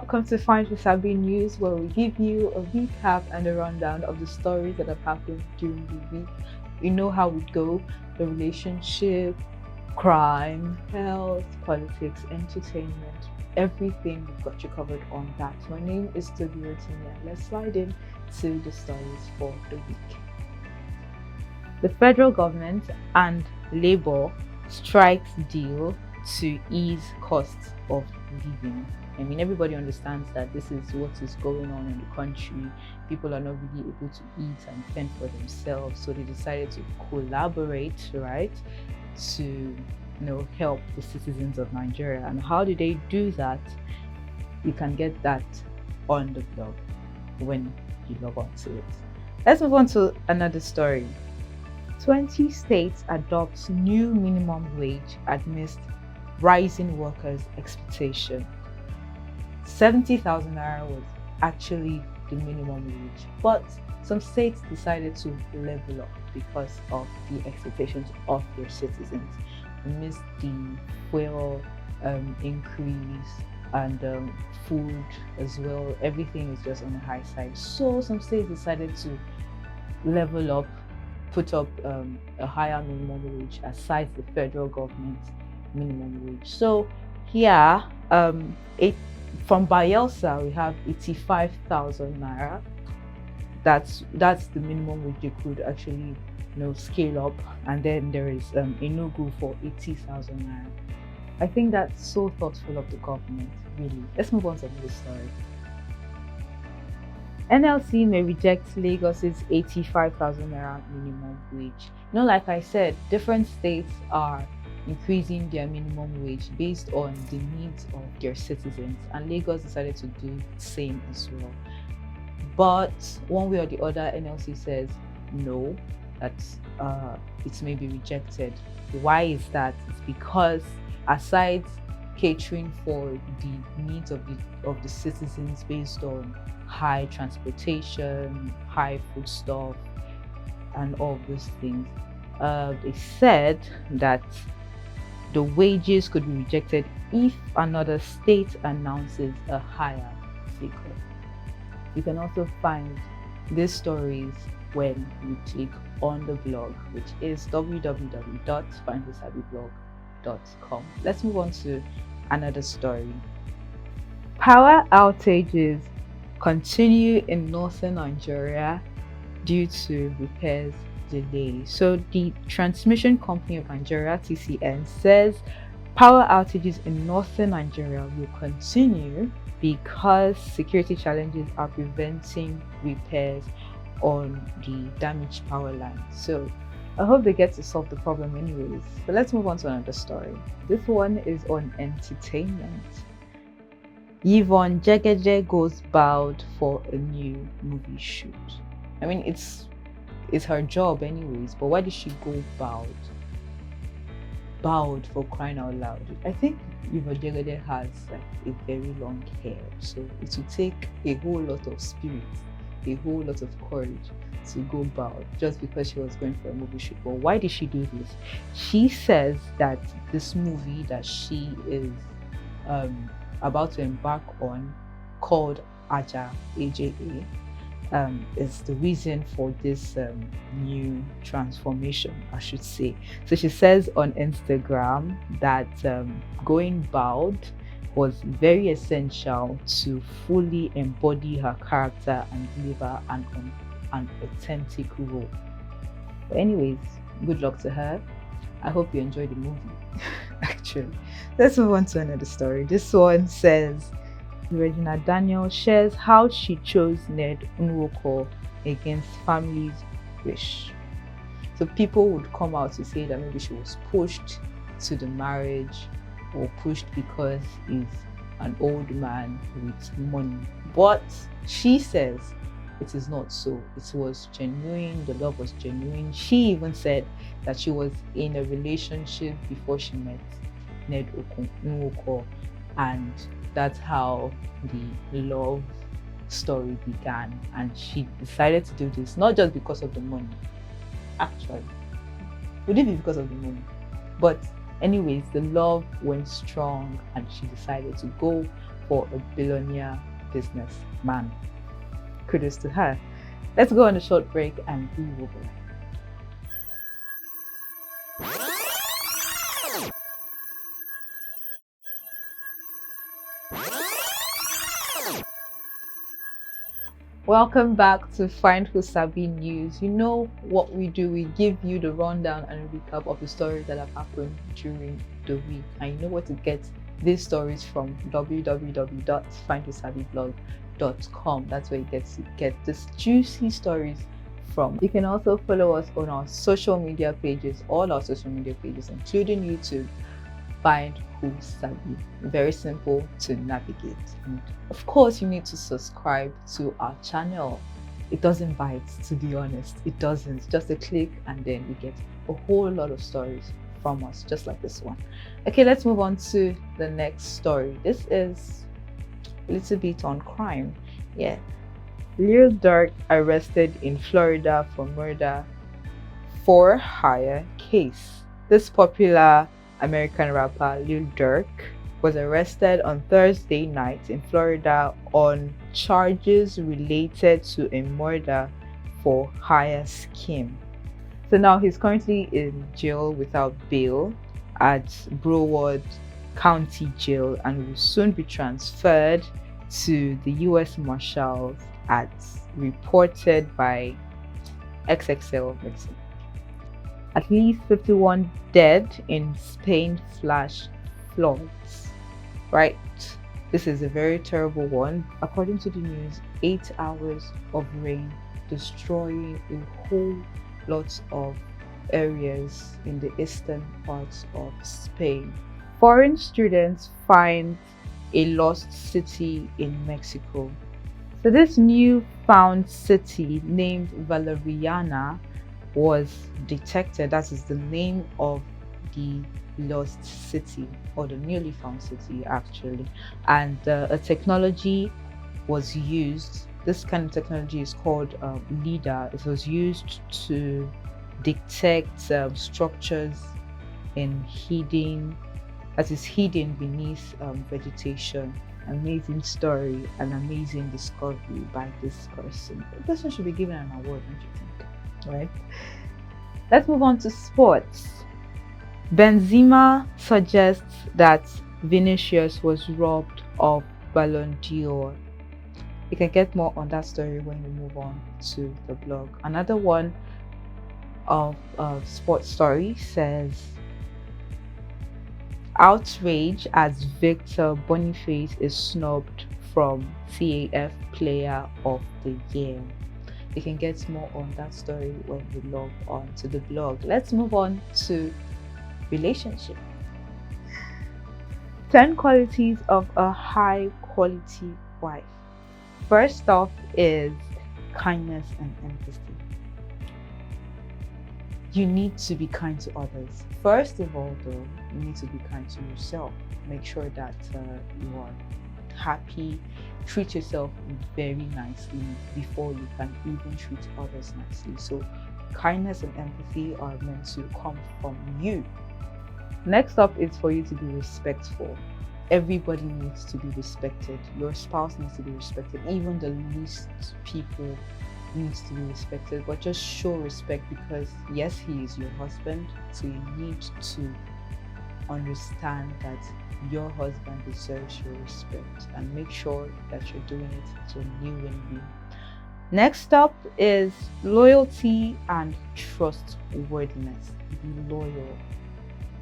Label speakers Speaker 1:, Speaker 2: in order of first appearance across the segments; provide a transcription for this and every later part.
Speaker 1: welcome to Find Wasabi News, where we give you a recap and a rundown of the stories that have happened during the week. You know how we go: the relationship, crime, health, politics, entertainment, everything. We've got you covered on that. My name is Toby Rotimi, and let's slide in to the stories for the week. The federal government and Labour strikes deal to ease costs of living. I mean, everybody understands that this is what is going on in the country. People are not really able to eat and fend for themselves, so they decided to collaborate, right, to help the citizens of Nigeria. And how do they do that? You can get that on the blog when you log on to it. Let's move on to another story. 20 states adopt new minimum wage amidst rising workers' expectation. 70,000 naira was actually the minimum wage, but some states decided to level up because of the expectations of their citizens. Amidst the fuel increase and food as well, everything is just on the high side. So some states decided to level up, put up a higher minimum wage aside the federal government's minimum wage. So here, from Bayelsa, we have 85,000 naira. That's the minimum wage you could actually scale up. And then there is Enugu for 80,000 naira. I think that's so thoughtful of the government, really. Let's move on to another story. NLC may reject Lagos's 85,000 naira minimum wage. Like I said, different states are increasing their minimum wage based on the needs of their citizens, and Lagos decided to do the same as well. But one way or the other, NLC says no, that it may be rejected. Why is that? It's because aside catering for the needs of the citizens based on high transportation, high foodstuff, and all of those things, they said that the wages could be rejected if another state announces a higher figure. You can also find these stories when you click on the blog, which is www.findwasabiblog.com. Let's move on to another story. Power outages continue in northern Nigeria due to repairs delay. So the Transmission Company of Nigeria, TCN, says power outages in northern Nigeria will continue because security challenges are preventing repairs on the damaged power line. So I hope they get to solve the problem anyways. But let's move on to another story. This one is on entertainment. Yvonne Jegeje goes bald for a new movie shoot. I mean, it's her job anyways, but why did she go bald? Bald, for crying out loud. I think Yvonne Jegeje has a very long hair, so it will take a whole lot of spirit, a whole lot of courage to go bald just because she was going for a movie shoot. But why did she do this? She says that this movie that she is about to embark on, called Aja, AJA, is the reason for this new transformation, I should say. So she says on Instagram that going bald was very essential to fully embody her character and deliver an authentic role. But anyways, good luck to her. I hope you enjoyed the movie. Actually, let's move on to another story. This one says Regina Daniel shares how she chose Ned Nwoko against family's wish. So people would come out to say that maybe she was pushed to the marriage or pushed because he's an old man with money. But she says it is not so. It was genuine. The love was genuine. She even said that she was in a relationship before she met Ned Nwoko, and that's how the love story began. And she decided to do this not just because of the money. Actually, would it be because of the money? But anyways, the love went strong and she decided to go for a billionaire businessman. Kudos to her. Let's go on a short break and we will be back. Welcome back to Find Who Sabi News. You know what we do, we give you the rundown and a recap of the stories that have happened during the week. And you know where to get these stories from: www.findwhosabiblog.com. That's where you get these juicy stories from. You can also follow us on our social media pages, all our social media pages, including YouTube. Find Who Sabi. Very simple to navigate. And of course, you need to subscribe to our channel. It doesn't bite, to be honest. It doesn't. Just a click and then you get a whole lot of stories from us, just like this one. Okay, let's move on to the next story. This is a little bit on crime. Yeah. Lil Durk arrested in Florida for murder for hire case. This popular American rapper Lil Durk was arrested on Thursday night in Florida on charges related to a murder for hire scheme. So now he's currently in jail without bail at Broward County Jail and will soon be transferred to the U.S. Marshals as reported by XXL Medicine. At least 51 dead in Spain flash floods. Right? This is a very terrible one. According to the news, 8 hours of rain destroying a whole lot of areas in the eastern parts of Spain. Foreign students find a lost city in Mexico. So this new-found city named Valeriana was detected. That is the name of the lost city, or the newly found city actually, and a technology was used. This kind of technology is called LIDAR. It was used to detect structures hidden beneath vegetation. Amazing story, an amazing discovery by this person. The person should be given an award, don't you think? Right? Let's move on to sports. Benzema suggests that Vinicius was robbed of Ballon d'Or. You can get more on that story when we move on to the blog. Another one of sports story says, outrage as Victor Boniface is snubbed from CAF Player of the Year. You can get more on that story when we log on to the blog. Let's move on to relationship. 10 qualities of a high quality wife. First off is kindness and empathy. You need to be kind to others. First of all, though, you need to be kind to yourself. Make sure that you are happy. Treat yourself very nicely before you can even treat others nicely. So kindness and empathy are meant to come from you. Next up is for you to be respectful. Everybody needs to be respected. Your spouse needs to be respected. Even the least people needs to be respected. But just show respect, because yes, he is your husband. So you need to understand that your husband deserves your respect, and make sure that you're doing it genuinely. Next up is loyalty and trustworthiness. Be loyal.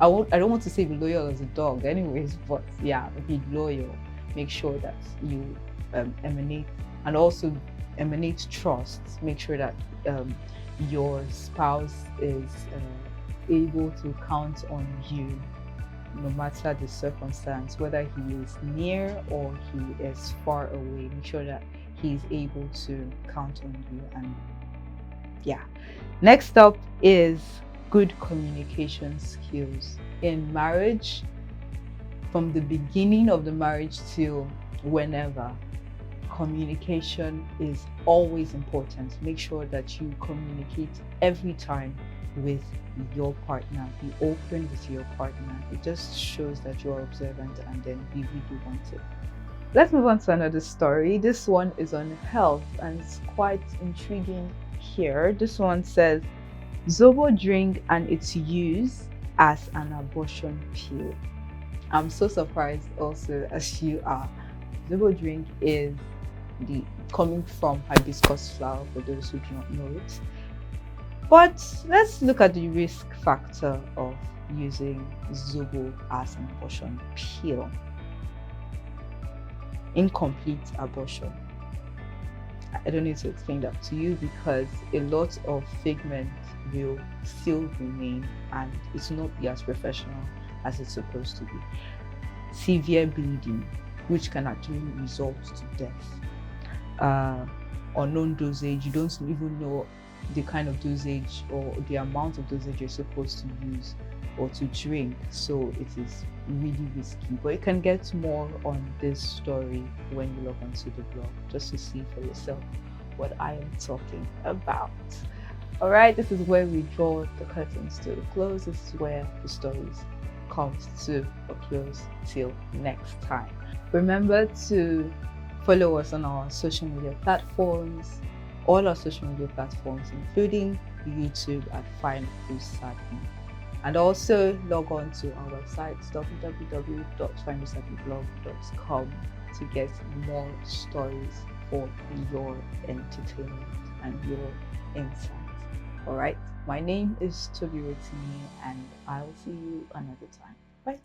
Speaker 1: I don't want to say be loyal as a dog anyways, but yeah, be loyal. Make sure that you emanate trust. Make sure that your spouse is able to count on you no matter the circumstance, whether he is near or he is far away. Make sure that he is able to count on you. And yeah, next up is good communication skills. In marriage, from the beginning of the marriage till whenever, communication is always important. Make sure that you communicate every time with your partner. Be open with your partner. It just shows that you are observant and then you really want it. Let's move on to another story. This one is on health and it's quite intriguing here. This one says Zobo drink and its use as an abortion pill. I'm so surprised also as you are. Zobo drink is the coming from hibiscus flower for those who do not know it. But let's look at the risk factor of using Zobo as an abortion pill. Incomplete abortion. I don't need to explain that to you because a lot of figment will still remain and it will not be as professional as it's supposed to be. Severe bleeding, which can actually result to death. Unknown dosage, you don't even know the kind of dosage or the amount of dosage you're supposed to use or to drink, so it is really risky. But you can get more on this story when you log onto the blog just to see for yourself what I am talking about. All right, this is where we draw the curtains to a close. This is where the stories comes to a close till next time. Remember to follow us on our social media platforms, all our social media platforms, including YouTube at Fine Usabi. And also log on to our website www.fineusabiblog.com to get more stories for your entertainment and your insights. All right, my name is Tobi Rotimi and I will see you another time. Bye.